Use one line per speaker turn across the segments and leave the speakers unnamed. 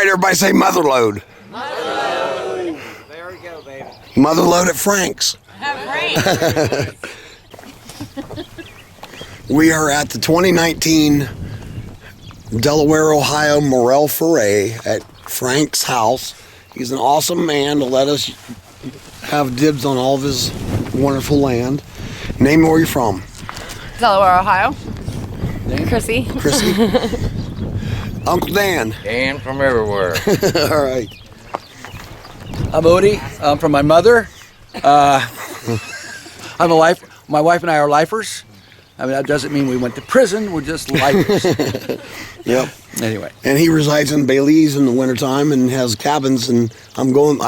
right, everybody say mother load.
Mother load. There we go, baby.
Mother load at Frank's. We are at the 2019 Delaware, Ohio Morel Foray at Frank's house. He's an awesome man to let us have dibs on all of his wonderful land. Name me where you're from.
Delaware, Ohio. Chrissy.
Uncle Dan.
Dan from everywhere.
All right.
I'm Odie. I'm from my mother. I'm a life. My wife and I are lifers. I mean, that doesn't mean we went to prison. We're just lifers.
Yep.
Anyway.
And he resides in Belize in the wintertime and has cabins. And I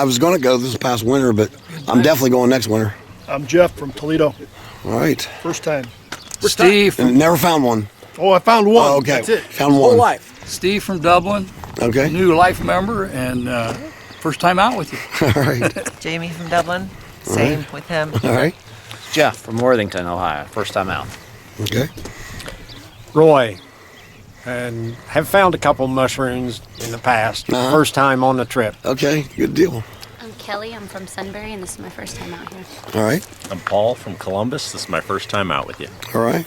was going to go this past winter, but I'm definitely going next winter.
I'm Jeff from Toledo.
All right.
First time.
Steve.
And never found one.
Oh, I found one.
Oh, okay.
That's it.
Found
Whole
one.
life. Steve from Dublin.
Okay.
New life member and first time out with you.
All right.
Jamie from Dublin. Same with him.
All right.
Jeff from Worthington, Ohio. First time out.
Okay.
Roy, and have found a couple mushrooms in the past.
Uh-huh.
First time on the trip.
Okay. Good deal.
I'm Kelly. I'm from Sunbury, and this is my first time out here.
All right.
I'm Paul from Columbus. This is my first time out with you.
All right.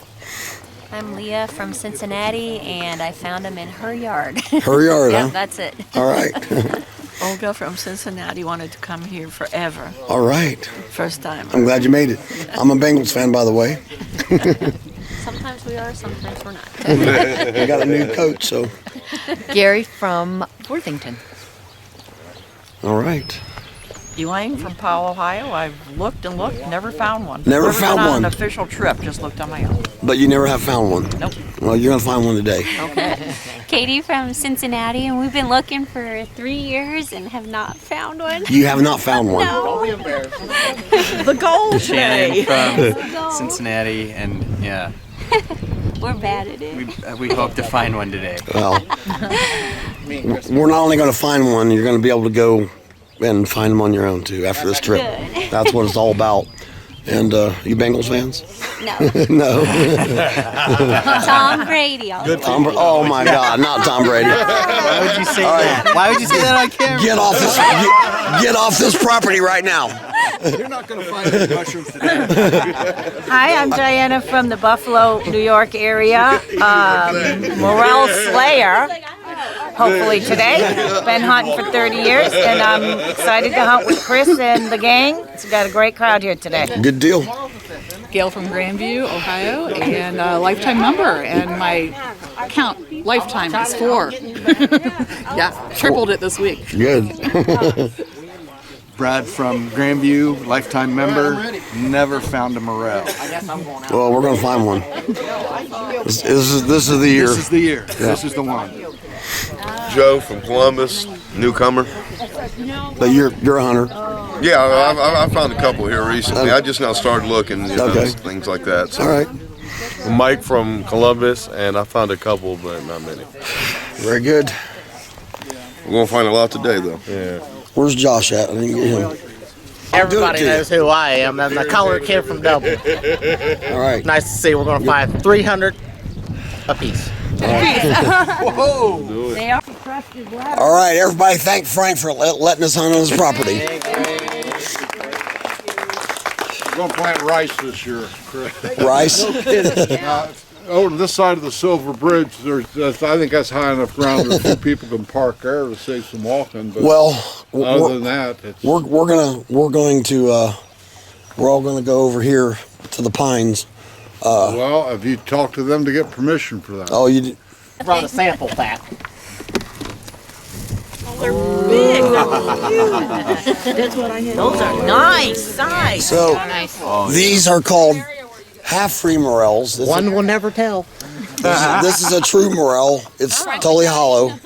I'm Leah from Cincinnati, and I found them in her yard.
Her yard,
Yeah,
huh?
that's it.
All right.
Olga from Cincinnati wanted to come here forever.
All right.
First time.
I'm glad you made it. I'm a Bengals fan, by the way.
Sometimes we are, sometimes we're not.
We got a new coach, so.
Gary from Worthington.
All right.
Elaine from Powell, Ohio. I've looked and looked, never found one.
Never found
been on
one.
an official trip, just looked on my own.
But you never have found one.
Nope.
Well, you're going to find one today.
Okay.
Katie from Cincinnati, and we've been looking for 3 years and have not found one.
You have not found one.
No.
The gold
Shannon
today.
from Cincinnati, and yeah,
We're bad at it.
we hope to find one today.
Well, we're not only going to find one, you're going to be able to go and find them on your own, too, after this trip.
Good.
That's what it's all about. And you Bengals fans?
No.
No.
Tom Brady.
Oh, my God, not Tom Brady.
Why would you say that? Why would you say that on camera?
Get off this property right now.
You're not going to find any mushrooms today.
Hi, I'm Diana from the Buffalo, New York area. Morel Slayer, hopefully today. Been hunting for 30 years, and I'm excited to hunt with Chris and the gang. It's got a great crowd here today.
Good deal.
Gail from Grandview, Ohio, and a lifetime member. And my count lifetime is 4. Yeah, tripled it this week.
Good.
Brad from Grandview, lifetime member. Never found a Morel.
Well, we're going to find one. This is the year.
This is the year. This is the one.
Joe from Columbus, newcomer.
But you're a hunter.
Yeah, I found a couple here recently. I just now started looking, things like that. So.
All right.
Mike from Columbus, and I found a couple, but not many.
Very good.
We're going to find a lot today, though.
Yeah.
Where's Josh at? I didn't get him.
Everybody knows who I am. I'm the colored kid from Dublin.
All right.
Nice to see. We're going to find 300 apiece.
Whoa!
They are.
All right, everybody thank Frank for letting us hunt on his property.
We're going to plant rice this year, Chris.
Rice?
Over this side of the Silver Bridge, I think that's high enough ground that a few people can park there to save some walking. But
Well,
other than that, it's
we're all going to go over here to the Pines.
well, have you talked to them to get permission for that?
Oh, you did?
Brought a sample pack.
They're big. That's what I had. Those are nice size.
So these are called half-free morels.
One will never tell.
This is a true morel. It's totally hollow.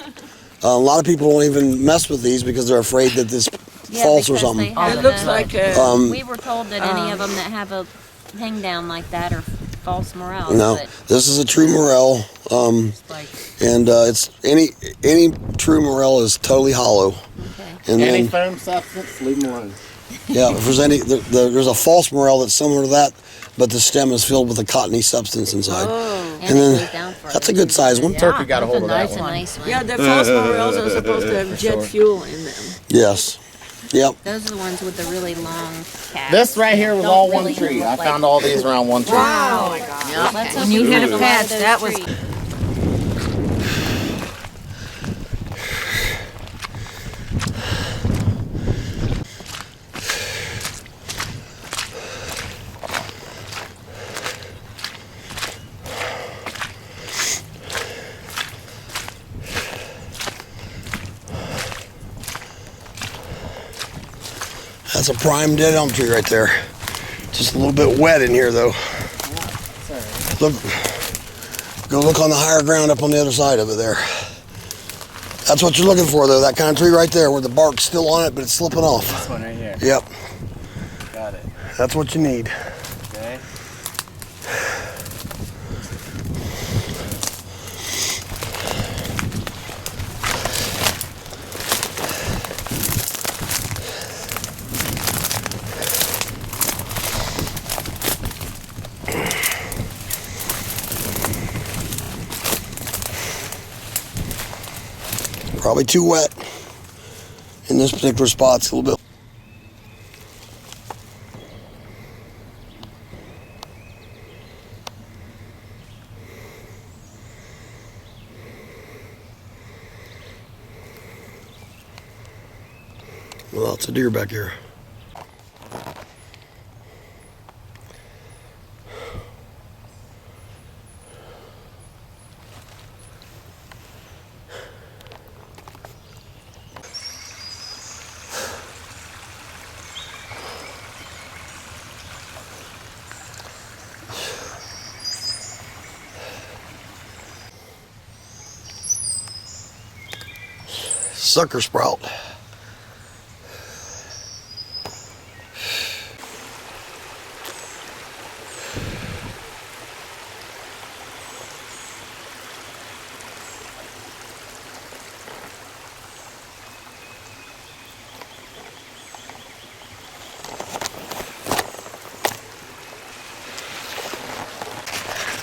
A lot of people won't even mess with these because they're afraid that this false or something.
It looks like a...
We were told that any of them that have a hang down like that are false morels.
No, this is a true morel, and it's any true morel is totally hollow.
Okay.
And
Any
then,
foam substance, leave them alone.
yeah, if there's there's a false morel that's similar to that. but the stem is filled with a cottony substance inside. And then that's a good size one.
Turkey got a hold of that
That's a
one.
nice one.
Yeah, the false morels are supposed to have jet fuel in them.
Yes. Yep.
Those are the ones with the really long caps.
This right here was
Don't
all
really
one tree.
look
I
like-
found all these around one tree.
Wow.
Let's hope
When you
we
hit
find
a
lot
patch,
of those
that was
trees.
That's a prime dead elm tree right there. Just a little bit wet in here though. Look, go look on the higher ground up on the other side of it there. That's what you're looking for though, that kind of tree right there where the bark's still on it but it's slipping off.
This one right here.
Yep,
Got it.
that's what you need.
Okay.
Probably too wet in this particular spot. It's a little bit. Well, it's a deer back here. Sucker sprout.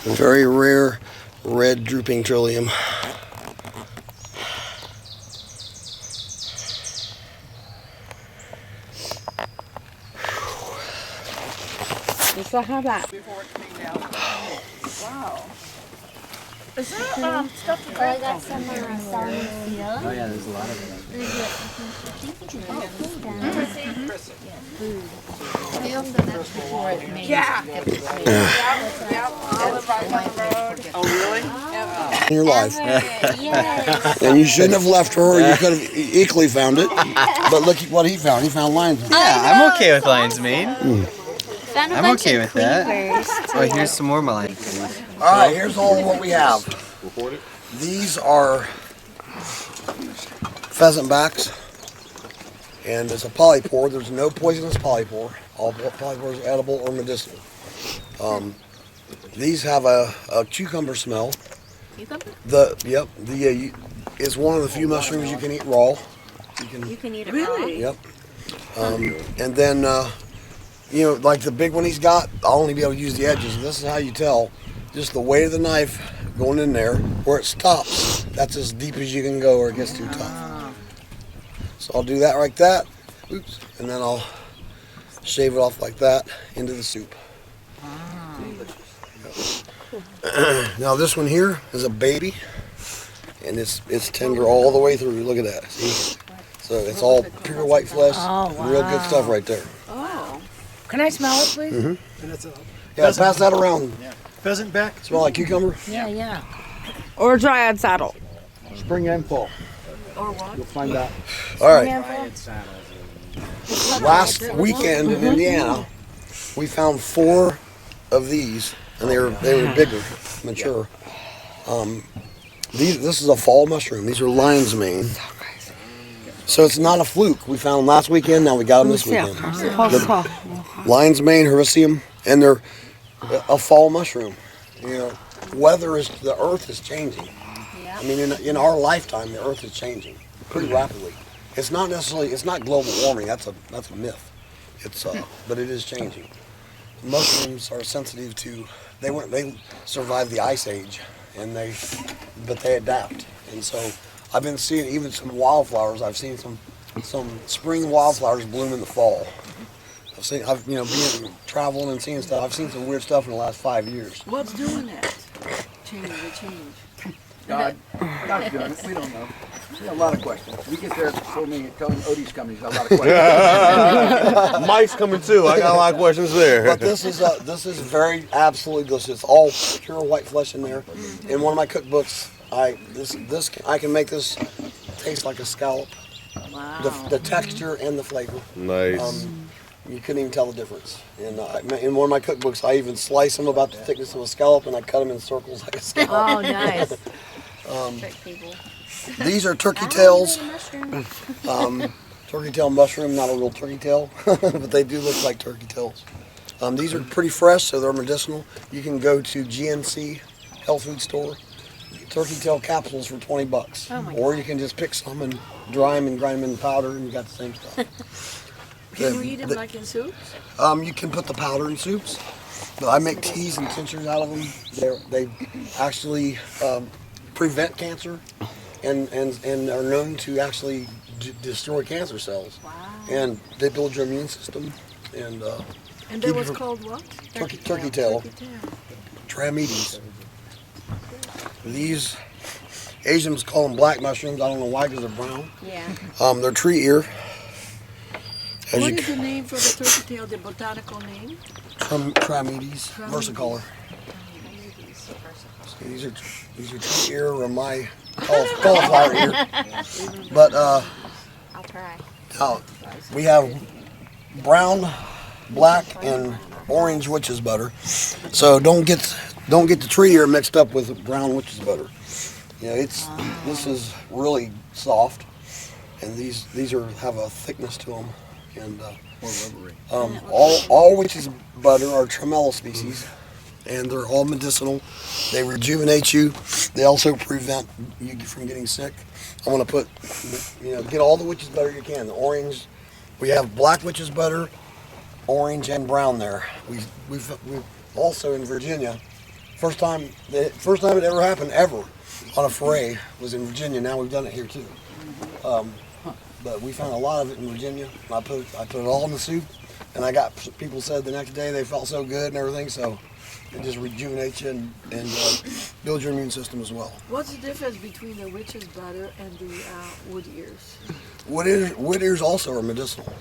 Very rare red drooping trillium.
So how about?
Wow.
Is that stuff to
Oh, I got some salmon seal.
Oh yeah, there's a lot of it.
Yeah.
Oh, really?
In your life.
Yes.
And you shouldn't have left her, or you could have equally found it. But look at what he found. He found lion's mane.
Yeah, I'm okay with lion's mane.
Found a
I'm
bunch
okay
of
with that.
cleavers.
Oh, here's some more lion's mane.
All right, here's all what we have. These are pheasant backs, and it's a polypore. There's no poisonous polypore. All polypores are edible or medicinal. These have a cucumber smell.
Cucumber?
It's one of the few mushrooms you can eat raw.
You can eat it raw.
Yep. And then, like the big one he's got, I'll only be able to use the edges. This is how you tell, just the weight of the knife going in there, where it stops. That's as deep as you can go, or it gets too tough. So I'll do that like that. Oops. And then I'll shave it off like that into the soup. Now this one here is a baby, and it's tender all the way through. Look at that. See? So it's all pure white flesh. Real good stuff right there.
Oh. Can I smell it, please?
Mm-hmm.
And it's a
Yeah, pass that around.
pheasant back.
Smell like cucumber?
Yeah. Or dryad saddle.
Spring and fall.
Or what?
You'll find out. All right. Last weekend in Indiana, we found 4 of these, and they were bigger, mature. This is a fall mushroom. These are lion's mane. So it's not a fluke. We found them last weekend. Now we got them this weekend. Lion's mane, hericium, and they're a fall mushroom. The earth is changing. I mean, in our lifetime, the earth is changing pretty rapidly. It's not global warming. That's a myth. But it is changing. mushrooms are sensitive to. They survived the ice age, but they adapt. And so I've been seeing even some wildflowers. I've seen some spring wildflowers bloom in the fall. I've being traveling and seeing stuff. I've seen some weird stuff in the last 5 years.
What's doing that? Change.
God's doing it. We don't know. We have a lot of questions. We get there so many. Telling Odie's coming. He's got a lot of questions.
Mike's coming too. I got a lot of questions there.
But this is very absolutely delicious. It's all pure white flesh in there. In one of my cookbooks, I can make this taste like a scallop.
Wow.
The texture and the flavor.
Nice.
You couldn't even tell the difference. And in one of my cookbooks, I even slice them about the thickness of a scallop, and I cut them in circles like a scallop.
Oh, nice.
These are turkey tails. Turkey tail mushroom, not a real turkey tail, but they do look like turkey tails. These are pretty fresh, so they're medicinal. You can go to GNC health food store, turkey tail capsules for $20, or you can just pick some and dry them and grind them in powder, and you got the same stuff.
Can you eat them like in soups?
You can put the powder in soups. But I make teas and tinctures out of them. They actually prevent cancer and are known to actually destroy cancer cells.
Wow.
And they build your immune system. And
that was called what?
Turkey tail. Trametes. These Asians call them black mushrooms. I don't know why, because they're brown.
Yeah.
They're tree ear.
What is the name for the turkey tail, the botanical name?
Trametes, versicolor. These are tree ear or my cauliflower ear. But
I'll try.
We have brown, black, and orange witch's butter. So don't get the tree ear mixed up with brown witch's butter. This is really soft, and these have a thickness to them. And all witch's butter are tremella species, and they're all medicinal. They rejuvenate you. They also prevent you from getting sick. I want to put, get all the witch's butter you can. The orange, we have black witch's butter, orange and brown there. We've also in Virginia. First time it ever happened ever on a foray was in Virginia. Now we've done it here too. But we found a lot of it in Virginia. I put it all in the soup, and I got people said the next day they felt so good and everything. So it just rejuvenates you and builds your immune system as well.
What's the difference between the witch's butter and the wood ears?
Wood ears also are medicinal,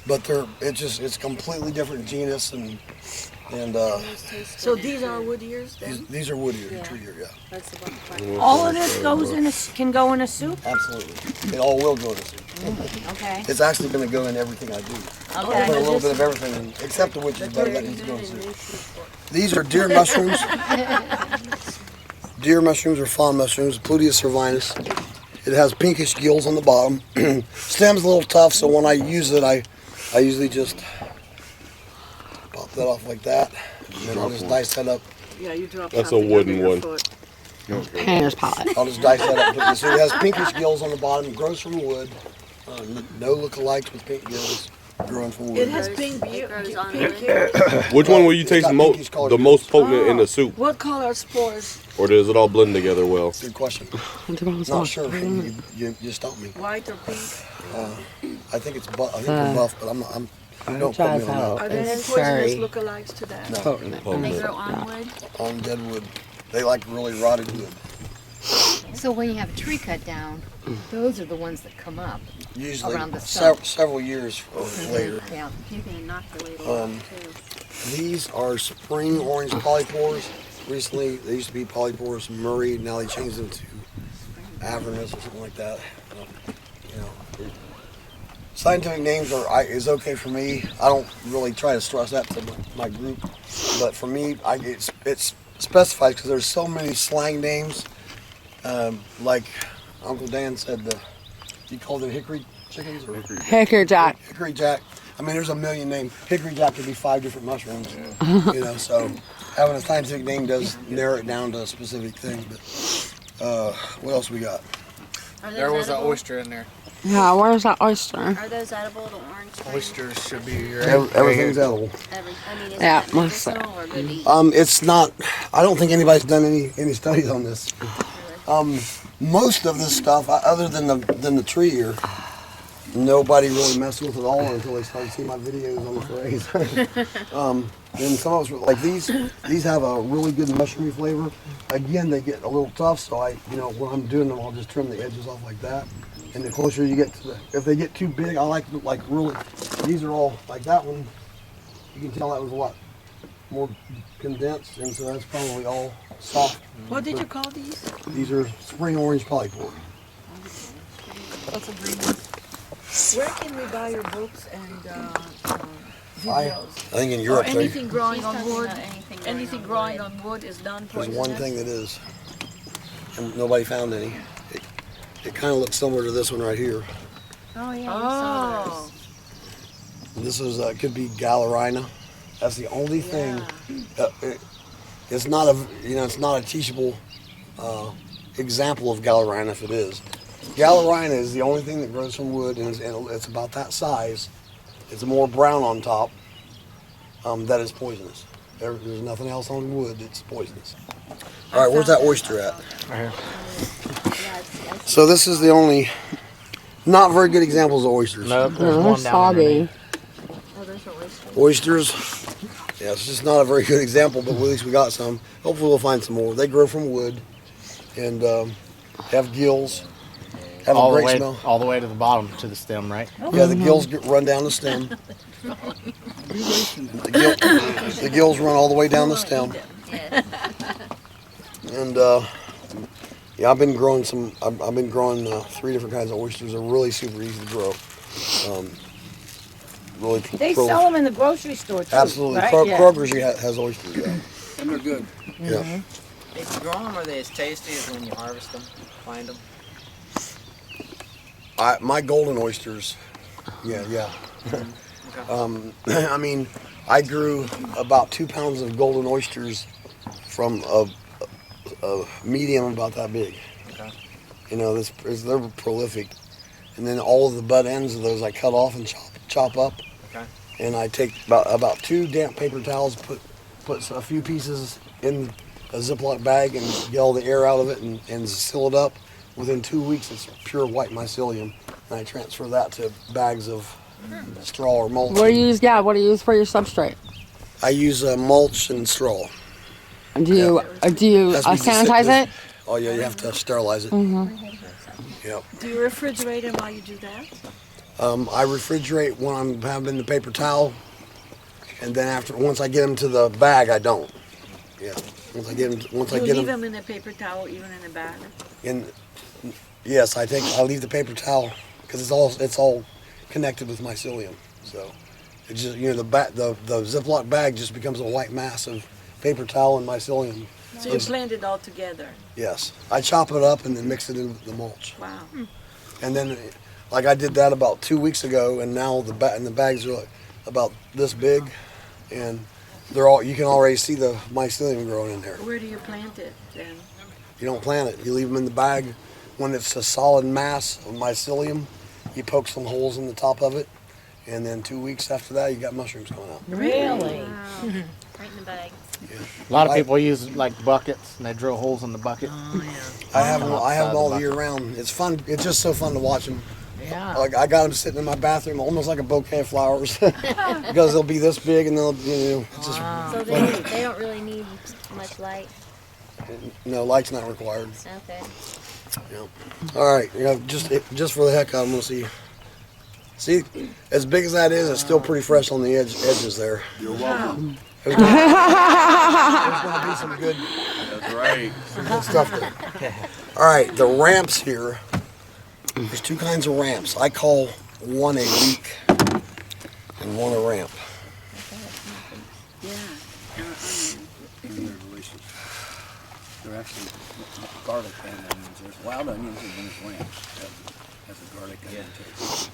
but it's completely different genus and.
So these are wood ears then?
These are wood ears, tree ear, yeah.
That's the
All of this can go in a soup?
Absolutely. It all will go in a soup.
Okay.
It's actually going to go in everything I do.
Okay.
I put a little bit of everything in, except the witch's butter that needs to go in the soup. These are deer mushrooms. Deer mushrooms or fawn mushrooms, Pluteus cervinus. It has pinkish gills on the bottom. Stem's a little tough, so when I use it, I usually just pop that off like that, and then I'll just dice that up.
Yeah, you drop
That's a wooden one.
Painter's palette.
I'll just dice that up. So it has pinkish gills on the bottom, grows from wood. No lookalikes with pink gills growing from wood.
It has pink ears.
Which one will you taste the most potent in the soup?
What color spores?
Or does it all blend together well?
Good question. Not sure. You stumped me.
White or pink?
I think it's buff, but I'm not. Don't put me on that.
Are there any poisonous lookalikes to that?
No.
And they grow on wood.
On dead wood. They like really rotted wood.
So when you have a tree cut down, those are the ones that come up.
Usually
around the stump.
several years later.
Yeah.
You can inoculate them too.
These are spring orange polypores. Recently, they used to be polypores Murray. Now they changed them to Avernus or something like that. Scientific names is okay for me. I don't really try to stress that to my group, but for me, it's specified because there's so many slang names. Like Uncle Dan said, he called it hickory chickens or
Hickory Jack.
Hickory Jack. I mean, there's a million names. Hickory Jack could be 5 different mushrooms. So having a scientific name does narrow it down to a specific thing. But what else we got?
There was an oyster in there.
Yeah, where's that oyster?
Are those edible, the orange?
Oysters should be
Everything's edible.
Yeah, must say.
It's not. I don't think anybody's done any studies on this. Most of this stuff, other than the tree here, nobody really messed with at all until they started seeing my videos on the forays. And some of us were like these have a really good mushroomy flavor. Again, they get a little tough, so when I'm doing them, I'll just trim the edges off like that. And the closer you get to if they get too big, I like really. These are all like that one. You can tell that was a lot more condensed, and so that's probably all soft.
What did you call these?
These are spring orange polypore.
That's a green one. Where can we buy your books and
I
videos?
think in Europe,
Or anything growing on wood. Anything growing on wood is done
there's
poisonous.
one thing that is, and nobody found any. It kind of looks similar to this one right here.
Oh yeah. Oh.
This is could be Gallerina. That's the only thing. It's not a teachable example of Gallerina if it is. Gallerina is the only thing that grows from wood, and it's about that size. It's more brown on top. That is poisonous. There's nothing else on wood that's poisonous. All right, where's that oyster at?
Right here.
So this is the only not very good examples of oysters.
Nope, there's one down there.
Oysters, yeah, it's just not a very good example, but at least we got some. Hopefully we'll find some more. They grow from wood and have gills, have a great smell.
All the way to the bottom, to the stem, right?
Yeah, the gills run down the stem. The gills run all the way down the stem. And yeah, I've been growing 3 different kinds of oysters. They're really super easy to grow. Really
They sell them in the grocery store too.
Absolutely.
Right?
Kroger's has oysters. Yeah.
And they're good.
Yeah.
If you grow them, are they as tasty as when you harvest them, find them?
My golden oysters, yeah. I mean, I grew about 2 pounds of golden oysters from a medium about that big.
Okay.
They're prolific. And then all of the butt ends of those I cut off and chop up.
Okay.
And I take about 2 damp paper towels, put a few pieces in a Ziploc bag and get all the air out of it and seal it up. Within 2 weeks, it's pure white mycelium. And I transfer that to bags of straw or mulch.
What do you use for your substrate?
I use mulch and straw.
Do you sanitize it?
Oh yeah, you have to sterilize it.
Mm-hmm.
Yep.
Do you refrigerate them while you do that?
I refrigerate when I'm having the paper towel, and then once I get them to the bag, I don't. Yeah. Once I get them.
You leave them in a paper towel, even in a bag.
Yes, I leave the paper towel because it's all connected with mycelium. So it just the Ziploc bag just becomes a white mass of paper towel and mycelium.
So you blend it all together.
Yes, I chop it up and then mix it in the mulch.
Wow.
And then, like I did that about 2 weeks ago, and now the bags are about this big, and you can already see the mycelium growing in there.
Where do you plant it then?
You don't plant it. You leave them in the bag. When it's a solid mass of mycelium, you poke some holes in the top of it, and then 2 weeks after that, you got mushrooms coming out.
Really?
Wow. Right in the bag.
Yeah.
A lot of people use like buckets and they drill holes in the bucket.
Oh yeah.
I have them all year round. It's fun. It's just so fun to watch them.
Yeah.
Like I got them sitting in my bathroom, almost like a bouquet of flowers, because they'll be this big and they'll just.
So they don't really need much light.
No, light's not required.
Okay.
Yep. All right. Just for the heck of it, I'm gonna see. See, as big as that is, it's still pretty fresh on the edges there.
You're welcome.
There's gonna be some good.
That's right.
Some good stuff there. All right, the ramps here. There's 2 kinds of ramps. I call one a leek and one a ramp.
Yeah.
They're actually garlic and onions. There's wild onions and there's ramps. That's a garlic onion taste.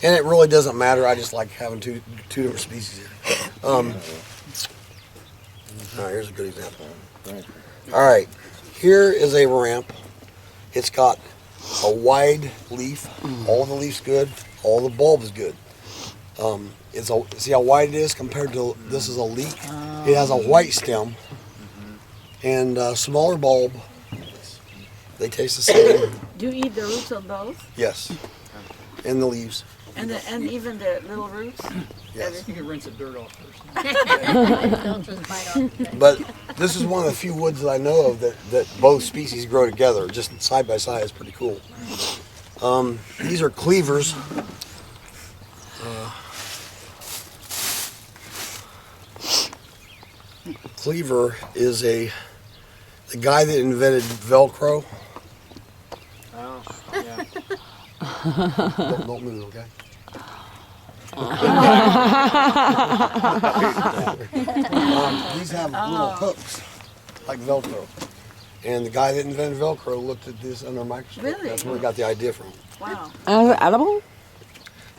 And it really doesn't matter. I just like having two different species here. All right, here's a good example. All right, here is a ramp. It's got a wide leaf. All the leaf's good. All the bulb is good. See how wide it is compared to this is a leek. It has a white stem and a smaller bulb. They taste the same.
Do you eat the roots of both?
Yes, and the leaves.
And even the little roots?
Yes.
You can rinse the dirt off first.
But this is one of the few woods that I know of that both species grow together, just side by side. Is pretty cool. These are cleavers. Cleaver is the guy that invented Velcro.
Oh, yeah.
Don't move, okay? These have little hooks like Velcro. And the guy that invented Velcro looked at this under a microscope.
Really?
That's where he got the idea from.
Wow.
Is it edible?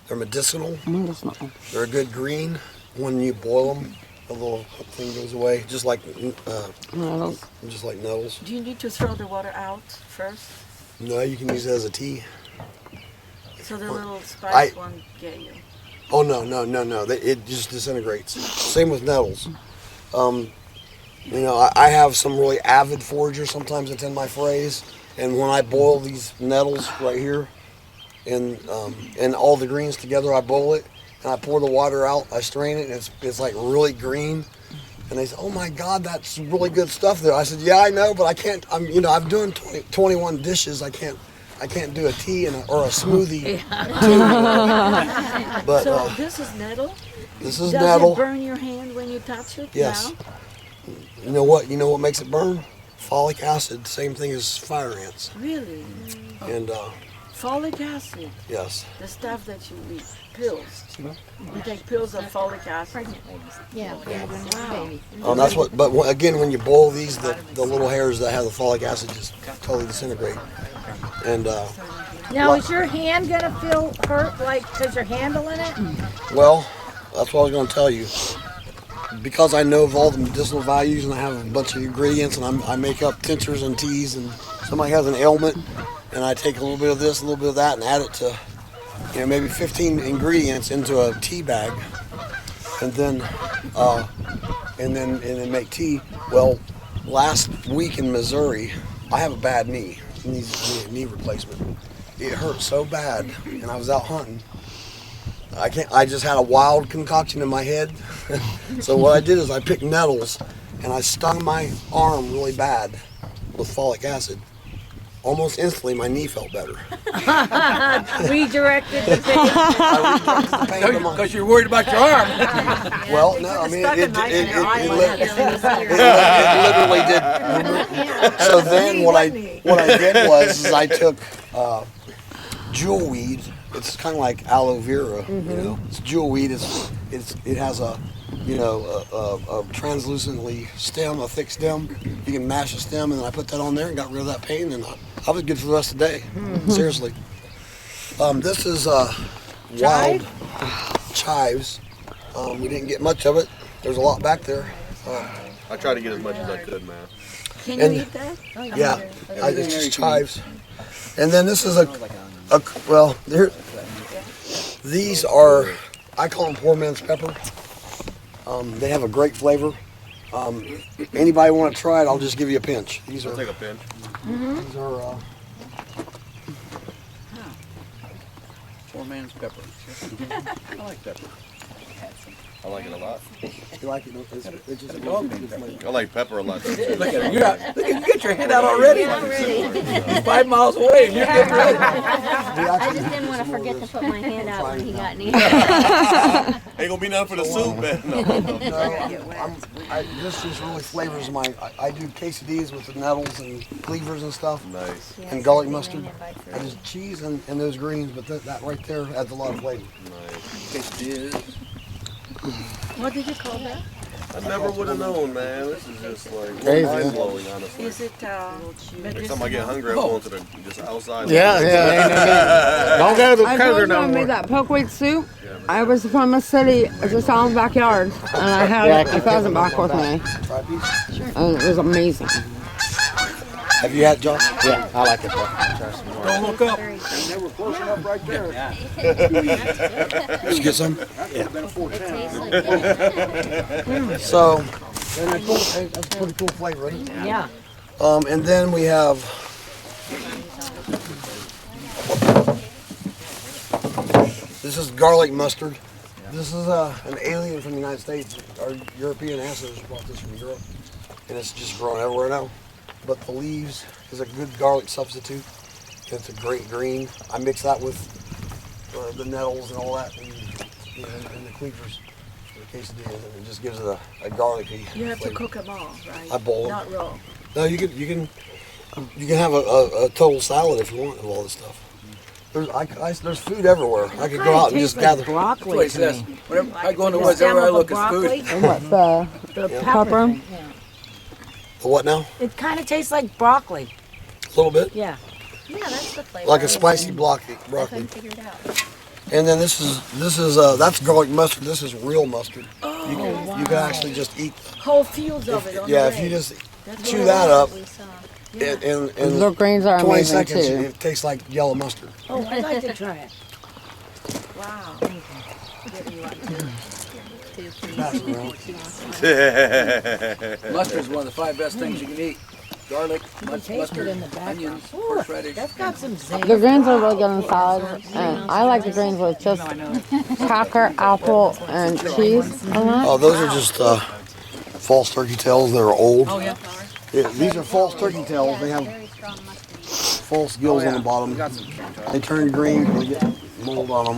They're medicinal.
Medicinal.
They're a good green. When you boil them, the little hook thing goes away, just like
Nettles.
just like nettles.
Do you need to throw the water out first?
No, you can use it as a tea.
So the little spice won't get you?
Oh no. It just disintegrates. Same with nettles. You know, I have some really avid foragers sometimes attend my forays, and when I boil these nettles right here, and all the greens together, I boil it, and I pour the water out, I strain it, and it's like really green. And they say, "Oh my God, that's really good stuff there." I said, "Yeah, I know, but I can't. I'm doing 21 dishes. I can't do a tea or a smoothie." But
so this is nettle.
This is
Does
nettle.
it burn your hand when you touch it?
Yes.
No?
You know what? You know what makes it burn? Folic acid. Same thing as fire ants.
Really?
And
folic acid.
yes.
The stuff that you eat, pills. You take pills of folic acid.
Yeah.
Wow.
That's what. But again, when you boil these, the little hairs that have the folic acid just totally disintegrate. And
Now, is your hand gonna feel hurt, like, because you're handling it?
well, that's what I was going to tell you. Because I know of all the medicinal values, and I have a bunch of ingredients, and I make up tinctures and teas, and somebody has an ailment, and I take a little bit of this, a little bit of that, and add it to, maybe 15 ingredients into a tea bag, and then make tea. Well, last week in Missouri, I have a bad knee. It needs a knee replacement. It hurt so bad, and I was out hunting. I just had a wild concoction in my head. So what I did is I picked nettles and I stung my arm really bad with folic acid. Almost instantly my knee felt better.
Redirected the pain.
Because you're worried about your arm.
Well, no, I mean, it literally did. So then what I did was I took jewelweed. It's kind of like aloe vera, It's jewelweed. It has a translucently stem, a thick stem. You can mash a stem, and then I put that on there and got rid of that pain, and I was good for the rest of the day. Seriously. This is wild chives. We didn't get much of it. There's a lot back there.
I tried to get as much as I could, man.
Can you eat that?
Yeah, it's just chives. And then this is these are, I call them poor man's pepper. They have a great flavor. Anybody want to try it, I'll just give you a pinch.
I'll take a pinch.
These are
Poor man's pepper. I like pepper.
I like it a lot.
You like it? It's just a
dog named Pepper.
I like pepper a lot.
Look at her. You got your head out already. You're 5 miles away and you're getting ready.
I just didn't want to forget to put my hand out when he got near.
Ain't gonna be nothing for the soup, man.
This just really flavors my. I do quesadillas with the nettles and cleavers and stuff.
Nice.
And garlic mustard. I just cheese and those greens, but that right there adds a lot of flavor.
Nice.
Quesadillas.
What did you call that?
I never would have known, man. This is just like mind blowing, honestly.
Is it
Next time I get hungry, I'm going to the just outside.
Yeah. Don't go to the
I
cougar
told you
no
I
more.
made that pokeweed soup. I was from a city just out in the backyard, and I had a pheasant back with me. And it was amazing.
Have you had Josh?
Yeah, I like it. Try some more.
Don't look up. They were close enough right there.
Did you get some?
Yeah.
So, and that's a pretty cool flavor, isn't it?
Yeah.
And then we have this is garlic mustard. This is an alien from the United States. Our European ancestors brought this from Europe, and it's just growing everywhere now. But the leaves is a good garlic substitute. It's a great green. I mix that with the nettles and all that, and the cleavers, the quesadillas, and it just gives it a garlicky
You have
flavor.
to cook them all, right?
I boil them.
Not raw.
No, you can have a total salad if you want with all this stuff. There's food everywhere. I could go out and just gather.
Broccoli.
That's what he says. Whenever I go in the woods, everywhere I look is food.
And what's the pepper?
The what now?
It kind of tastes like broccoli.
A little bit.
Yeah.
Yeah, that's the flavor.
Like a spicy broccoli.
Figured out.
And then this is that's garlic mustard. This is real mustard.
Oh,
You can actually just eat.
Whole fields of it on
Yeah,
the
if you
way.
just
That's
chew
what
that up,
We saw.
in
The greens are
20
amazing
seconds,
too.
it tastes like yellow mustard.
Oh, I'd like to try it. Wow.
Mustard is one of the 5 best things you can eat. Garlic, mustard,
in the back.
onions, horseradish.
That's got some zing.
The greens are really good in salad, and I like the greens with just cracker, apple, and cheese on that.
Oh, those are just false turkey tails that are old. Oh, yeah. These are false turkey tails. They have false gills on the bottom. They turn green when they get mold on them.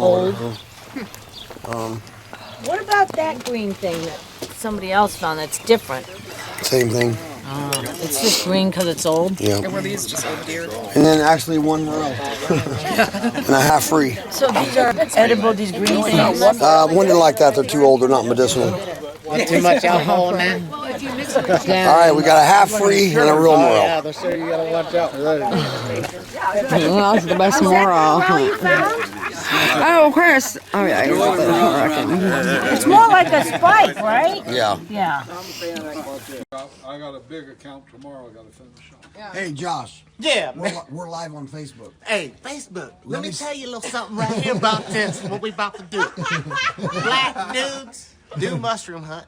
What about that green thing that somebody else found that's different?
Same thing.
It's just green because it's old?
Yeah.
And were these just old deer?
And then actually one Morel. And a half free.
So these are edible, these green things?
When they're like that, they're too old. They're not medicinal.
Want too much alcohol in that?
All right, we got a half free and a real Morel.
Yeah, they're sure you gotta watch out for that.
That's the best Morel. Oh, of course. Oh, yeah. I reckon.
It's more like a spike, right?
Yeah.
Yeah.
I got a big account tomorrow I gotta finish up.
Hey, Josh.
Yeah,
We're live on Facebook.
Hey, Facebook, let me tell you a little something right here about this, what we about to do. Black dudes do mushroom hunt,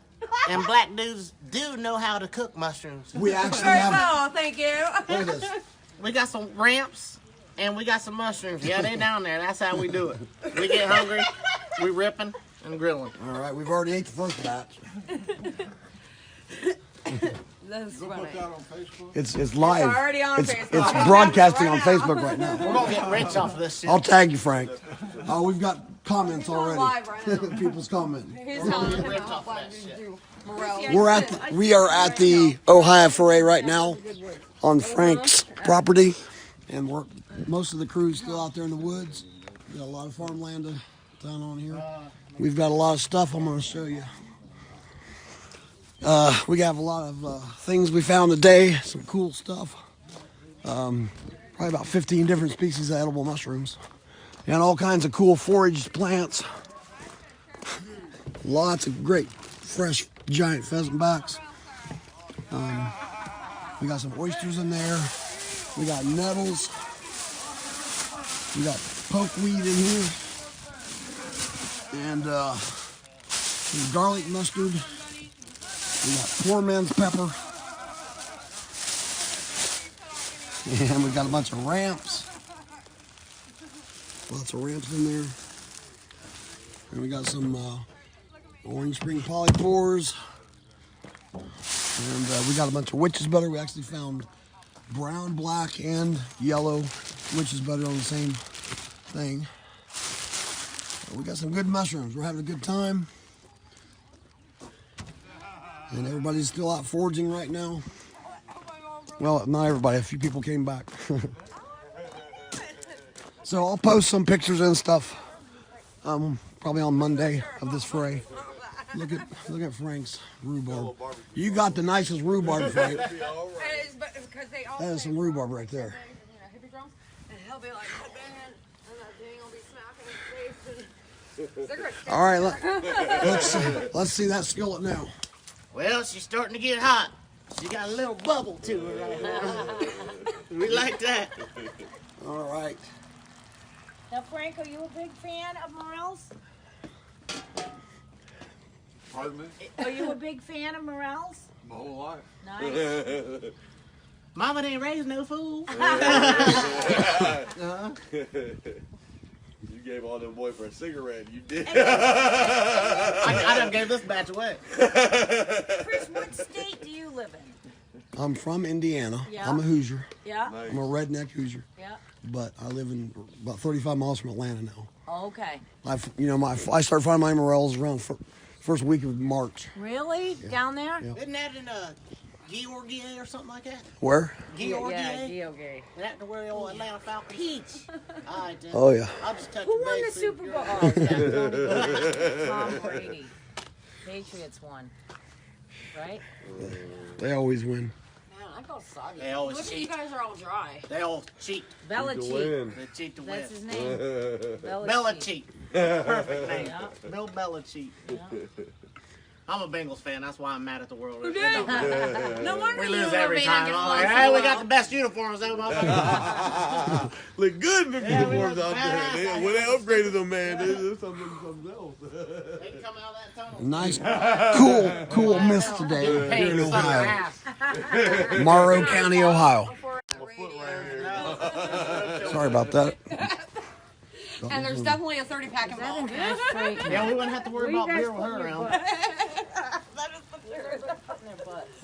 and black dudes do know how to cook mushrooms.
We actually have.
Oh, thank you.
Look at this.
We got some ramps, and we got some mushrooms. Yeah, they down there. That's how we do it. We get hungry, we ripping and grilling.
All right, we've already ate the first batch.
That's funny.
Put that on Facebook.
It's live.
It's already on
it's,
Facebook.
It's broadcasting on Facebook right now.
We're gonna get rich off of this shit.
I'll tag you, Frank. Oh, we've got comments already.
live right now.
People's commenting.
He's telling him how black dudes do Morel.
We are at the Ohio Foray right now on Frank's property, and most of the crew's still out there in the woods. We got a lot of farmland down on here. We've got a lot of stuff I'm going to show you. We have a lot of things we found today, some cool stuff. Probably about 15 different species of edible mushrooms, and all kinds of cool foraged plants. Lots of great fresh giant pheasant backs. We got some oysters in there. We got nettles. We got pokeweed in here. And some garlic mustard. We got poor man's pepper. And we got a bunch of ramps. Lots of ramps in there. And we got some orange spring polypores. And we got a bunch of witch's butter. We actually found brown, black, and yellow witch's butter on the same thing. We got some good mushrooms. We're having a good time. And everybody's still out foraging right now. Well, not everybody. A few people came back. So I'll post some pictures and stuff probably on Monday of this foray. Look at Frank's rhubarb. You got the nicest rhubarb, Frank. That is some rhubarb right there. All right, let's see that skillet now.
Well, she's starting to get hot. She got a little bubble to her right now. We like that.
All right.
Now, Frank, are you a big fan of Morels?
Pardon me?
Are you a big fan of Morels?
My whole life.
Nice.
Mama didn't raise no fool.
You gave all them boy for a cigarette. You did.
I done gave this batch away.
Chris, what state do you live in?
I'm from Indiana.
Yeah.
I'm a Hoosier.
Yeah.
I'm a redneck Hoosier.
Yeah.
But I live in about 35 miles from Atlanta now.
Okay.
I started finding my morels around first week of March.
Really?
Yeah.
Down there?
Yeah.
Isn't that in Georgia or something like that?
Where?
Georgia?
Yeah, Georgia.
Is that the where the old Atlanta Falcons?
Peach.
All right, then.
Oh, yeah.
I'll just touch
Who
the
won the
base.
Super Bowl? Oh, yeah, Tom Brady. Patriots won. Right?
They always win.
Man, I go soggy.
They always
Look at
cheat.
you guys are all dry.
They all cheat.
Belichick.
They cheat to
That's
win.
his name.
Belichick. Perfect name.
Yeah.
Bill Belichick.
Yeah.
I'm a Bengals fan. That's why I'm mad at the world.
Who did? No wonder
We
you
lose
were
every
being
time.
against
I'm like,
once in
hey,
a
we
while.
got the best uniforms. Though, motherfucker.
Look good in the
Yeah, we
uniforms
look
out there.
badass.
When they upgraded them, man, there's something else.
They can come out of that tunnel.
Nice, cool mist today here in Ohio. Morrow County, Ohio. Sorry about that.
And there's definitely a 30-pack involved.
Yeah, we wouldn't have to worry about beer with her around.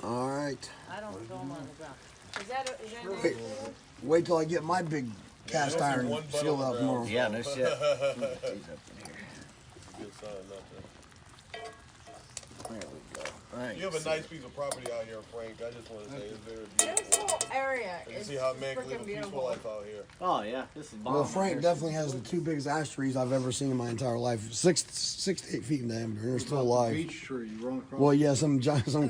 All right.
I don't throw them on the ground. Is that
Wait till I get my big cast iron sealed up tomorrow.
Yeah, no shit.
You have a nice piece of property out here, Frank. I just want to say it's very beautiful.
This whole area
You can
is
see how man can live
freaking
a peaceful
beautiful.
life out here.
Oh, yeah. This is bomb.
Well, Frank definitely has the two biggest ash trees I've ever seen in my entire life. 6 to 8 feet in diameter. They're still alive.
Beech tree, you run across.
Well, yeah, some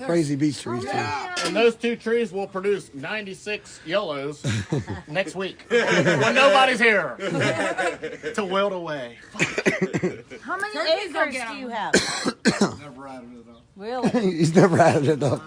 crazy beech trees too.
And those two trees will produce 96 yellows next week when nobody's here to wilt away.
How many
Turkeys don't
acres
get
do
'em.
you have?
Never added it up.
Really?
He's never added it up.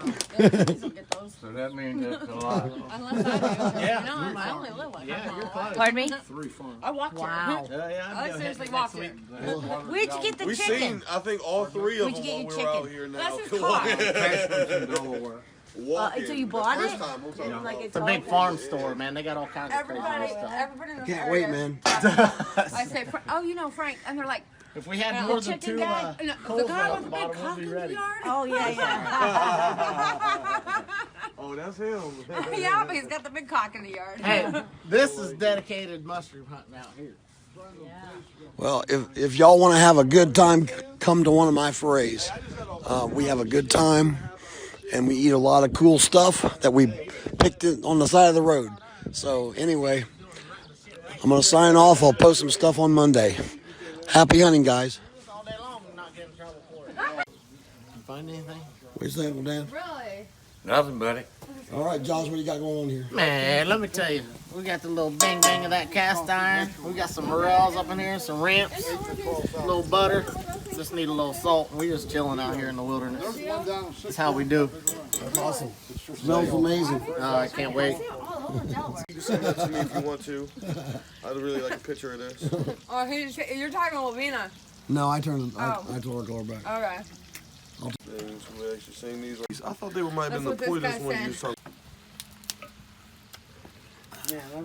So that means it's a lot.
Unless I do.
Yeah.
You know, I only live like
Yeah, you're close.
Pardon me?
3 farms.
I walked
Wow.
here.
Yeah,
I seriously walked here.
Where'd you get the
We've
chicken?
seen, I think, all three of
Where'd
them
you
while
get
we
your
were out
chicken?
here now.
That's his car.
Attachments in Delaware.
Walking.
So you bought
First
it?
time, I'm talking
Like
about.
It's a big farm store, man. They got all kinds of crazy
Everybody
stuff.
in this
Can't
area.
wait, man.
I say, oh, you know Frank, and they're like,
If we had
the
more than
chicken
two
guy, the
coals
guy
out
with
the
the big
bottom, we'll
cock
be
in the
ready.
yard.
Oh, yeah.
Oh, that's him.
Yeah, but he's got the big cock in the yard.
Hey, this is dedicated mushroom hunting out here.
Well, if y'all want to have a good time, come to one of my forays. We have a good time, and we eat a lot of cool stuff that we picked on the side of the road. So anyway, I'm going to sign off. I'll post some stuff on Monday. Happy hunting, guys.
All day long, not getting in trouble for it. You find anything?
What's that, Dan?
Really?
Nothing, buddy.
All right, Josh, what do you got going on here?
Man, let me tell you, we got the little bang bang of that cast iron. We got some morels up in here, some ramps, a little butter. Just need a little salt. We just chilling out here in the wilderness. That's how we do.
That's awesome. Smells amazing.
I can't wait.
You can send that to me if you want to. I'd really like a picture of this.
Oh, you're talking to Lavina.
No, I told her to go back.
Okay.
Things we actually seen these. I thought they might have been the
That's what this
poisonous
guy
ones
said.
you was talking.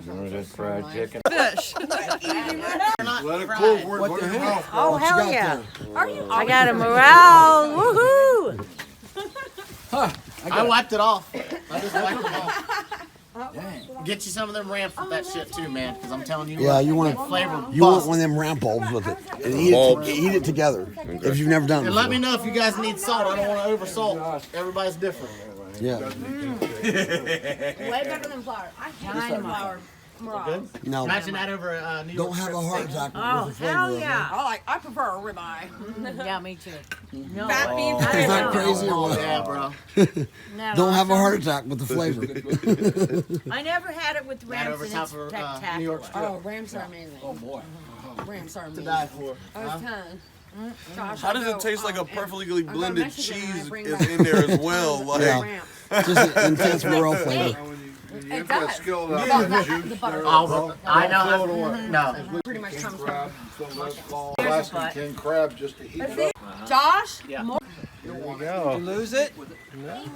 Remember this fried chicken?
Fish.
Let it cool for it. Put it in your mouth.
Oh,
What you
hell
got
yeah.
there?
I got a morale. Woohoo!
I wiped it off. I just wiped it off. Get you some of them ramps with that shit too, man. Because I'm telling you,
Yeah,
what,
you want
that flavor.
You want
busts.
one of them ramp bulbs with it. And eat it together if you've never done it
And let me
before.
know if you guys need salt. I don't want to over salt. Everybody's different.
Yeah.
Way better than flour. I hate flour.
No.
Imagine that over New York.
Don't have a heart attack
Oh,
with the flavor
hell
of it.
yeah.
I prefer a ribeye.
Yeah, me too. No.
Fat beef.
Is that crazy or what?
Yeah, bro.
Don't have a heart attack with the flavor.
I never had it with
That
ramps,
over
and
top
it's
of New
spectacular.
York strip.
Oh, rams are amazing. Oh, boy. Rams are
To
amazing.
die for.
I was 10. Josh,
How does
I
it
go,
taste like a
and
perfectly
I go to
blended
Mexico and I
cheese
bring
is
back
in there as well? Like,
Yeah.
ramps.
Just an intense morel flavor.
You've got skill
The
out
butter-
there.
the butter.
Oh, I know.
Throw it away.
No.
Pretty much comes from.
Crab, some of that small Alaskan king crab just to heat it up.
Josh?
Yeah.
There we go. Did you lose it?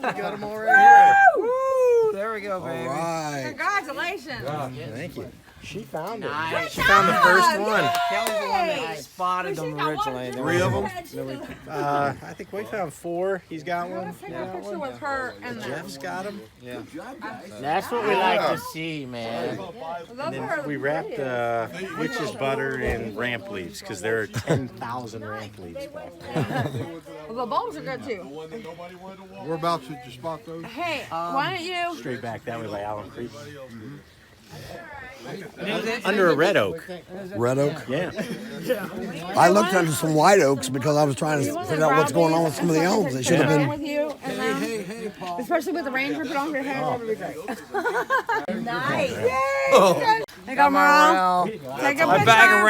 Got them all right here.
Woo! There we go, baby.
Right.
Congratulations.
Thank you. She found it.
Nice.
She found the first one.
Kelly's
the one that spotted them originally.
Three of them?
I think we found 4. He's got one.
Take a picture with her and
Jeff's got him. Yeah.
That's what we like to see, man.
And then we wrapped witch's butter in ramp leaves because there are 10,000 ramp leaves.
Well, the bulbs are good too.
Whereabouts did you spot those?
Hey, why don't you?
Straight back that way by Allen Creek. Under a red oak.
Red oak?
Yeah.
I looked under some white oaks because I was trying to figure out what's going on with some of the elms. They should have been.
With you, and especially with the rain dripping off your hair, that would be great. Nice. Yay! Take a Morel. Take a picture.
A bag of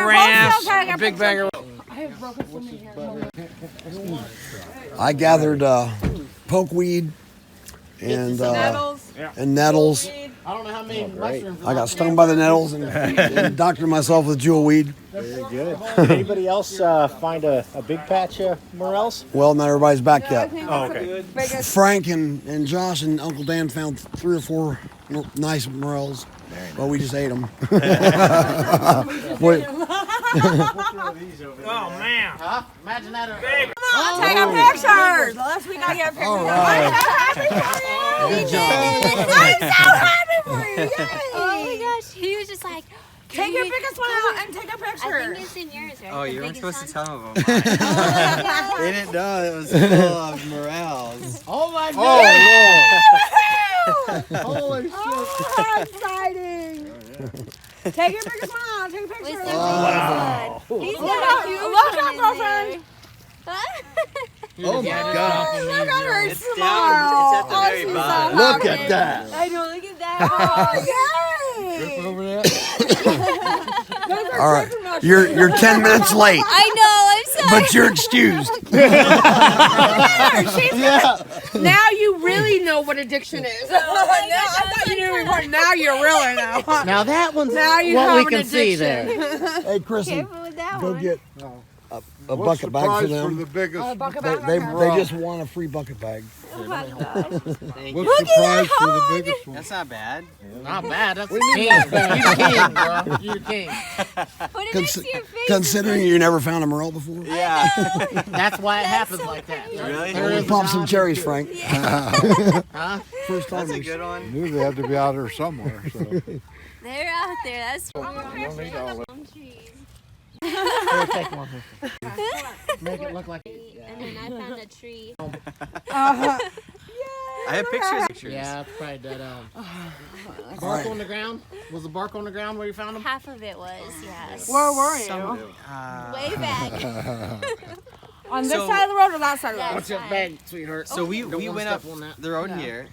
ramps. A big bag of.
I have broken so many hairs.
I gathered pokeweed and nettles.
I don't know how many mushrooms.
I got stung by the nettles and doctored myself with jewelweed.
Very good. Anybody else find a big patch of morels?
Well, not everybody's back yet.
Oh, okay.
Frank and Josh and Uncle Dan found 3 or 4 nice morels. Well, we just ate them.
Oh man!
Huh? Imagine that.
Come on, take a picture. The last week I get a picture.
All right.
I'm so happy for you. Yay.
Oh my gosh, he was just like,
Take your biggest one out and take a picture.
I think it's in yours, right?
Oh,
The
you weren't
biggest
supposed to
one?
tell him about mine. They didn't know it was full of morels.
Oh my god!
Holy shit. Oh, exciting. Take your biggest one out. Take a picture.
Wow. He's
Look
got a
out,
huge
look
one
out,
in
girlfriend.
Oh my god!
Look at her
It's
smile.
down. It's at the very
she's
bottom.
so
Look
happy.
at that.
I know, look at that.
Oh, yay.
Over there.
Those are
All right.
griffin mushrooms.
You're 10 minutes late,
I know, I'm sorry.
but you're excused.
Now you really know what addiction is. I thought you knew before. Now you really know.
Now that one's
Now you
what
have
we
an
can see
addiction.
there.
Hey, Chrissy,
Careful with that
go
one.
get a
What's
bucket
the
bag for
price
them.
the biggest?
A bucket
They
bag.
just want a free bucket bag.
Oh my gosh.
What's the price for the biggest one?
That's not bad.
Not bad. That's the king. You the king, bro. You the king.
Put it next to your face.
Considering you never found a morel before.
Yeah.
That's why it happens like that.
Really?
There is
Pop some cherries, Frank.
Huh?
First time.
That's a good one.
Knew they had to be out there somewhere. So.
They're out there. That's trees.
Here, take one. Make it look like.
And then I found a tree.
I have pictures.
Yeah, it's probably dead. Bark on the ground. Was the bark on the ground where you found them?
Half of it was, yes.
Where were you?
Way back.
On this
So-
side of the road or that side of the road?
What's your bag, sweetheart?
So we
Don't wanna
went
step
up
on that.
the road here,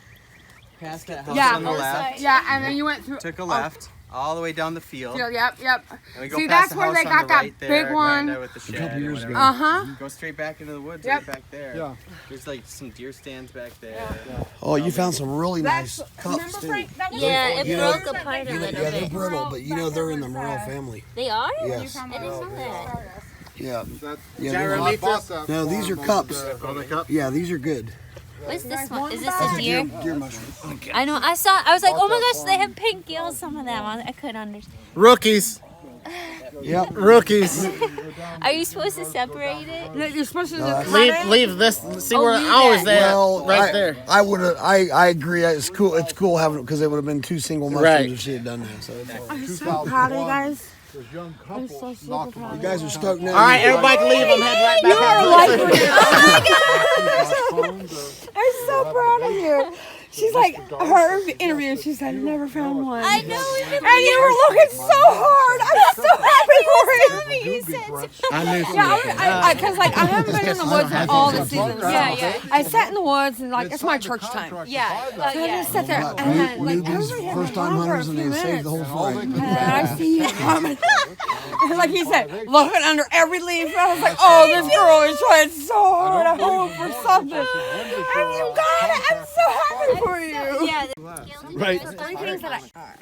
past that house
Yeah.
on the left,
Yeah, and then you went through.
took a left, all the way down the field.
Yep.
And we go
See,
past
that's
the
where
house
they
on
got
the
that
right there,
big one.
kinda with the shed
couple
or
years ago.
whatever. Go straight back into the woods
Yep.
right back there.
Yeah.
There's like some deer stands back there.
Oh, you found some really nice
That's
cups
remember
too.
Frank? That was
Yeah, it
You know-
broke apart a little
Yeah, they're
bit.
brittle, but you know they're in the morel family.
They are?
Yes.
I didn't know that.
Yeah.
That,
Yeah.
Gyro
they're-
meat this?
No, these are cups.
On the cup?
Yeah, these are good.
What's this one? Is this a deer?
Deer mushroom.
I know. I was like, oh my gosh, they have pink gills. Some of them. I couldn't understand.
Rookies.
Yep.
Rookies.
Are you supposed to separate it?
You're supposed to just
Leave this. See
Oh,
where
leave
I was
that.
there.
Well,
Right there.
I would have. I agree. It's cool. It's cool having it because it would have been 2 single mushrooms
Right.
if she had done that. So it's all right.
I'm so proud of you guys.
This young
I'm
couple
so super
knocked
proud
them
You guys are stoked now.
All right, everybody can leave them. Head right
You
back
are
out.
like I'm so proud of you. She's like, her interview, she said, I never found one.
I know.
And you were looking so hard. I'm so happy for you.
You said
I knew she
Yeah,
was
because like I haven't been in the woods in all the seasons.
Yeah.
I sat in the woods and like it's my church time.
Yeah.
So I just sit there and then like
Newbies,
everybody had
first
my
time
phone for a
hunters, and
few
they saved
minutes.
the whole fight.
And I see you coming. And like he said, looking under every leaf. I was like, oh, this girl is trying so hard. I hope for something. And you got it. I'm so happy for you.
Yeah.
Right.
There's 3 things that I. All right.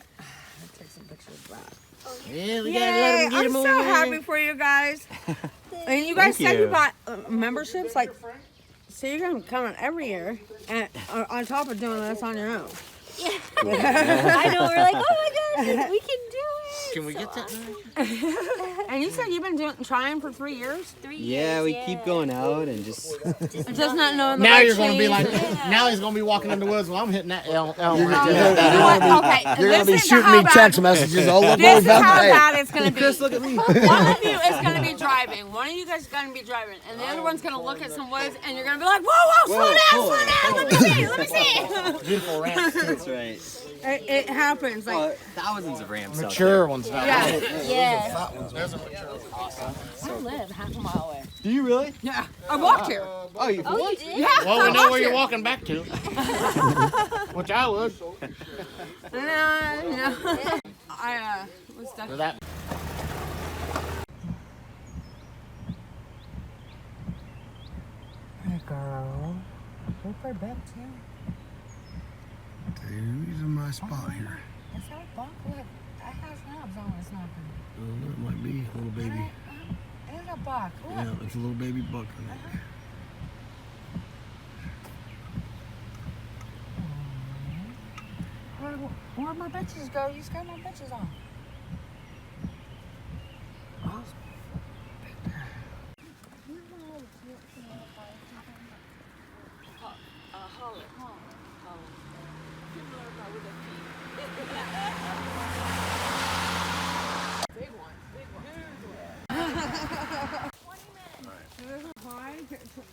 Let's take some pictures of that.
Yeah, we gotta let them get
I'm
them
so
over
happy
here.
for you guys. And you guys said you
you.
bought memberships, like, so you're gonna come in every year, and on top of doing this on your own.
Yeah. I know. We're like, oh my gosh, we can do it.
Can we get that?
And you said you've been trying for 3 years?
3 years.
Yeah, we keep going out and just.
Just not knowing the
Now
right
you're gonna be like,
cheese.
now he's gonna be walking in the woods. Well, I'm hitting that L.
You know what? Okay,
You're gonna be
this is
shooting
how
me
bad-
text messages all over
This is how
hey.
bad it's gonna be.
Chris, look at me.
One of you is gonna be driving. One of you guys is gonna be driving, and the other one's gonna look at some woods, and you're gonna be like, "Whoa, slow down! Let me see! Let me see!"
Beautiful ramps too.
That's right.
It happens. Like
Thousands of ramps.
Mature ones.
Yeah.
Yeah.
There's a mature one.
I live half a mile away.
Do you really?
Yeah, I walked here.
Oh, you
Oh, you did?
Yeah,
Well,
I
we know
walked
where you're
here.
walking back to. Which I would.
I was stuck.
For that.
Hey, girl. We play bet too.
Dude, he's in my spot here.
Is that a buck? Look, that has knobs on it. It's not good.
It might be a little baby.
It's a buck. Look.
Yeah, it's a little baby buck.
Where'd my bitches go? You got my bitches on.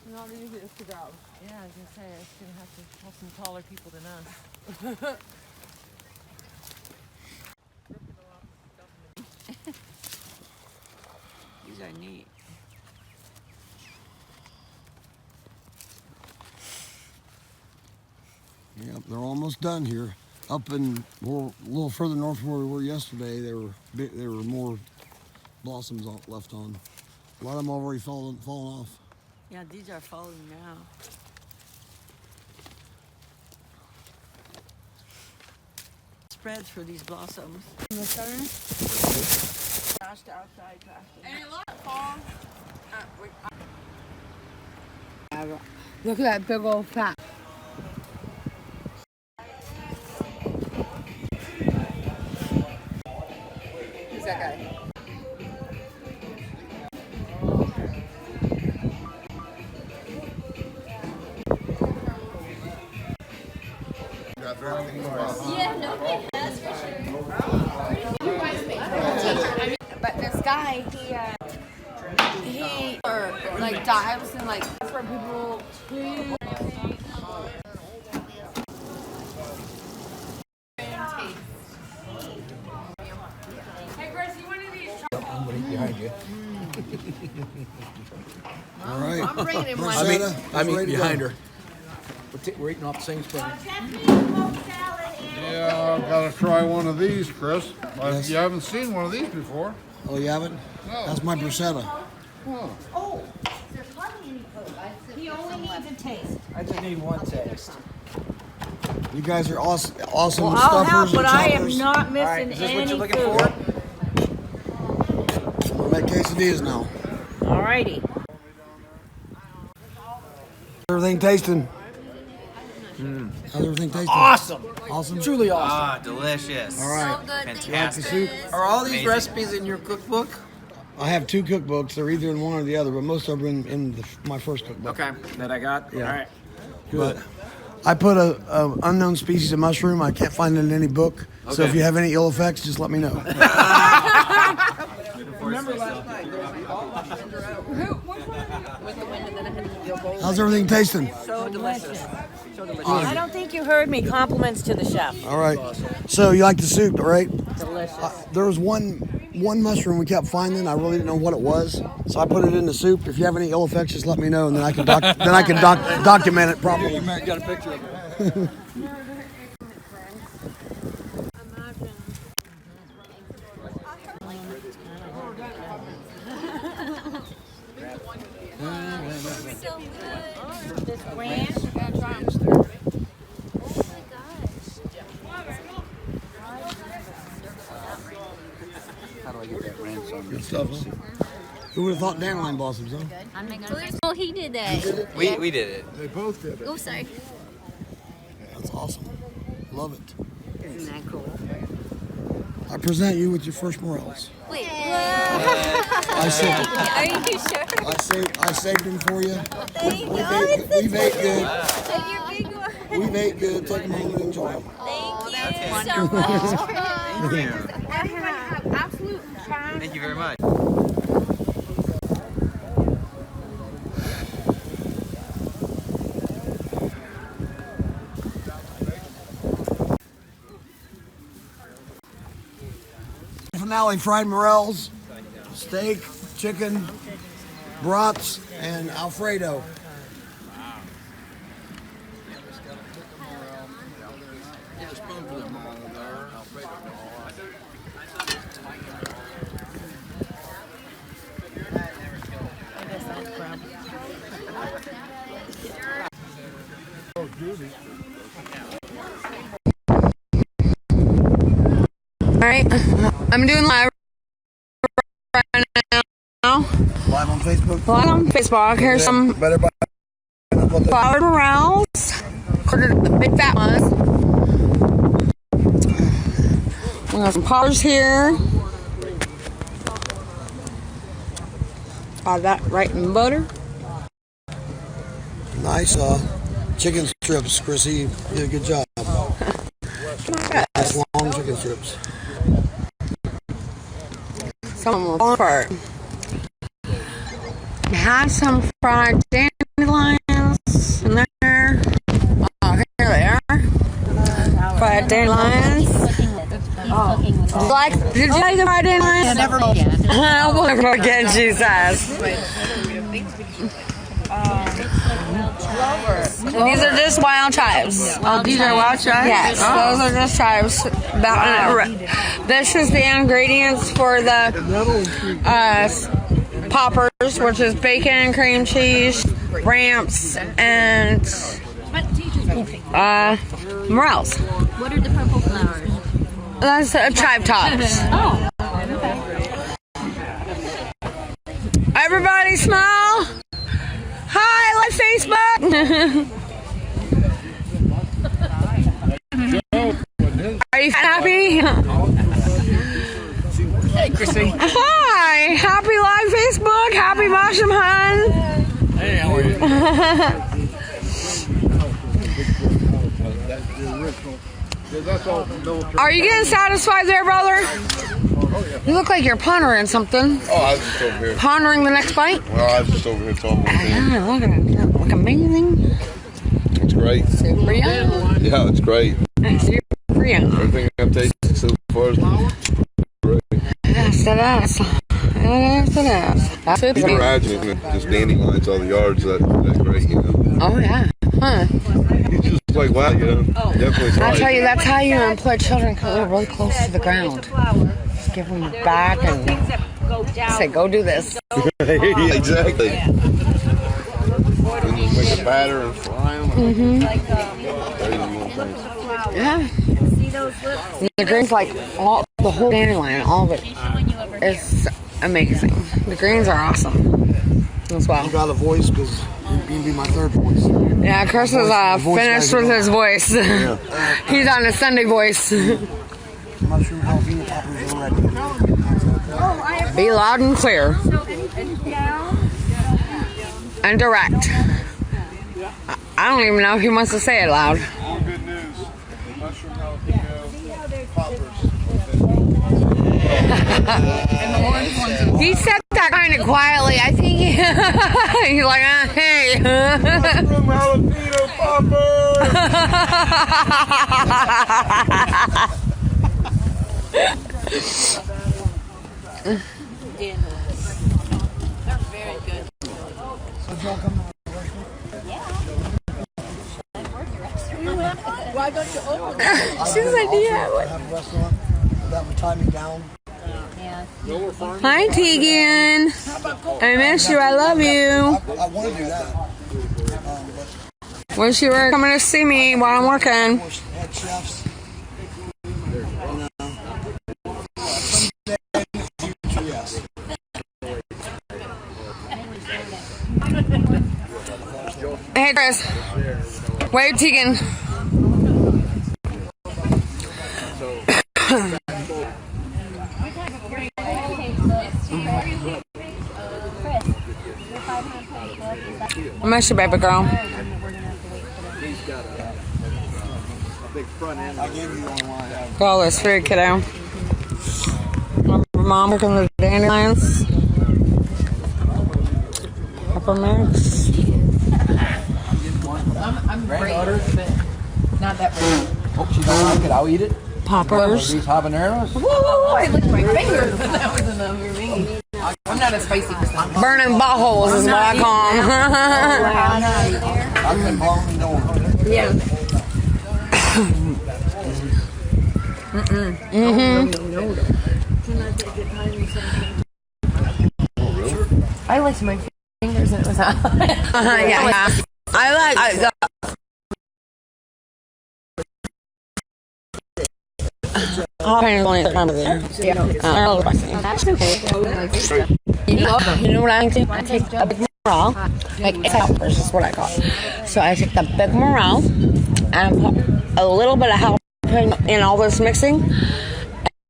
Not easy to grab.
Yeah, I was gonna say, it's gonna have to have some taller people than us. These are neat.
Yep, they're almost done here. Up in a little further north where we were yesterday, there were more blossoms left on. A lot of them already fallen off.
Yeah, these are falling now. Spreads for these blossoms.
In the center. Passed outside. And it looked fall. Look at that big old fat. Who's that guy?
Yeah, nobody has for sure.
But this guy, he like dives and like that's where people. Hey, Chris, you want any of these?
I'm right behind you.
All right.
I'm bringing one.
I'm
ready
eating
to
behind
go.
her. We're eating off the same spot.
Yeah, I've got to try one of these, Chris.
Yes.
You haven't seen one of these before.
Oh, you haven't?
No.
That's my bruschetta.
Oh.
He only needs a taste.
I just need one taste.
You guys are awesome
Well,
stuffers
I'll help,
and
but I am
choppers.
not
All right,
missing
is this what
any
you're looking
food.
for?
We'll make quesadillas now.
Alrighty.
Everything tasting? How's everything tasting?
Awesome.
Awesome?
Truly awesome.
Ah, delicious.
All right.
Fantastic.
Soup?
Are all these
Amazing.
recipes in your cookbook?
I have 2 cookbooks. They're either in one or the other, but most of them are in my first cookbook.
Okay, that I got.
Yeah.
All right.
But I put a unknown species of mushroom. I can't find it in any book. So
Okay.
if you have any ill effects, just let me know.
Remember last night?
How's everything tasting?
So delicious. So delicious. I don't think you heard me. Compliments to the chef.
All right. So you like the soup, right?
Delicious.
There was one mushroom we kept finding. I really didn't know what it was, so I put it in the soup. If you have any ill effects, just let me know, and then I can document it properly.
You got a picture of it.
So good.
This ranch.
Oh my gosh.
Good stuff, huh? Who would have thought dandelion blossoms, huh?
Oh, he did that.
We did it.
They both did it.
Oh, sorry.
That's awesome. Love it.
Isn't that cool?
I present you with your first morels.
Wait.
I saved.
Are you sure?
I saved them for you.
Thank you.
We've ate good.
Take your big one.
We've ate good. Take them home and enjoy them.
Thank you so much.
Absolute charm.
Thank you very much.
Finale fried morels, steak, chicken, brats, and Alfredo.
Alright, I'm doing live right now.
Live on Facebook?
Live on Facebook. Here's some flowered morels. Quartered the big fat ones. We got some potters here. Got that right in butter.
Nice chicken strips, Chrissy. You did a good job. Nice long chicken strips.
Some of them will fall apart. Have some fried dandelions in there. Oh, here they are. Fried dandelions. Did you like the fried dandelions?
Never again.
I will never again, she says. These are just wild chives.
Oh, these are wild chives?
Yes, those are just chives. This is the ingredients for the poppers, which is bacon, cream cheese, ramps, and morels.
What are the purple flowers?
That's chive tops.
Oh.
Everybody smile. Hi, like Facebook. Are you happy?
Hey, Chrissy.
Hi, happy live Facebook. Happy Mushroom Hunt.
Hey, how are you?
Are you getting satisfied there, brother? You look like you're pondering something.
Oh, I was just over here.
Pondering the next bite?
Well, I was just over here talking with him.
Yeah, look at it. Look amazing.
It's great.
Super yum.
Yeah, it's great.
Super yum.
Everything I've tasted so far is great.
Yes, it is. Yes, it is. That's
You can imagine just dandelions all the yards that great, you know.
Oh, yeah. Huh.
It's just like, wow, you know, definitely.
I'll tell you, that's how you employ children because they're really close to the ground. Just give them back and say, go do this.
Yeah, exactly. Then you make a batter and fry them.
Yeah. The greens, like the whole dandelion, all of it is amazing. The greens are awesome as well.
You got a voice because you can be my third voice.
Yeah, Chris is finished with his voice.
Yeah.
He's on a Sunday voice.
Mushroom jalapeno poppers are ready.
Be loud and clear. And direct. I don't even know if he wants to say it loud.
All good news. Mushroom jalapeno poppers.
He said that kind of quietly. I think he's like, hey.
Mushroom jalapeno poppers.
They're very good. Why don't you open it?
She's like, yeah.
I have a restaurant that would tie me down.
Hi, Tegan. I miss you. I love you.
I want to do that.
Wish you were coming to see me while I'm working.
Head chefs. Yes.
Hey, Chris. Wave Tegan. I miss you, baby girl. All this food, kiddo. Mom working the dandelions. Peppermints.
I'm great, but not that great.
Hope she don't like it. I'll eat it.
Poppers.
These habaneros.
Whoa, I licked my finger, but that was enough for me. I'm not a spicy person.
Burning buttholes is what I call them.
Yeah. I licked my fingers and it was hot.
Yeah. I like. I'll paint only the time of the year. That's okay. You know what I do? I take a big morel, like peppers is what I call it. So I take the big morel and I put a little bit of jalapeno in all this mixing,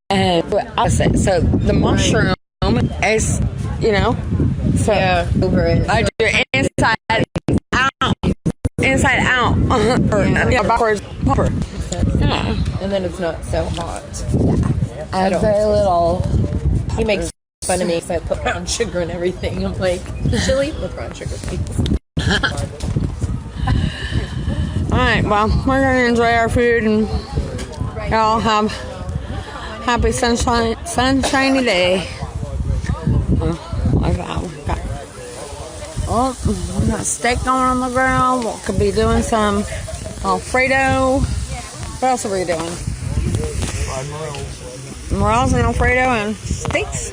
and do it opposite. So the mushroom is, you know, so
Yeah, over it.
I do it inside out. Inside out. Or, yeah, backwards popper. Yeah.
And then it's not so hot.
I have very little.
He makes fun of me because I put brown sugar and everything. I'm like, chili with brown sugar, please.
Alright, well, we're going to enjoy our food and y'all have happy sunshiny day. Like that. Oh, we got steak going on the grill. We could be doing some Alfredo. What else are we doing? Morels and Alfredo and steaks.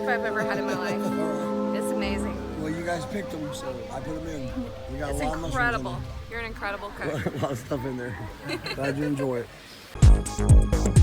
I've ever had in my life. It's amazing.
Well, you guys picked them, so I put them in. We got
It's
a lot of mushrooms in
incredible.
them.
You're an incredible cook.
A lot of stuff in there. Glad you enjoy it.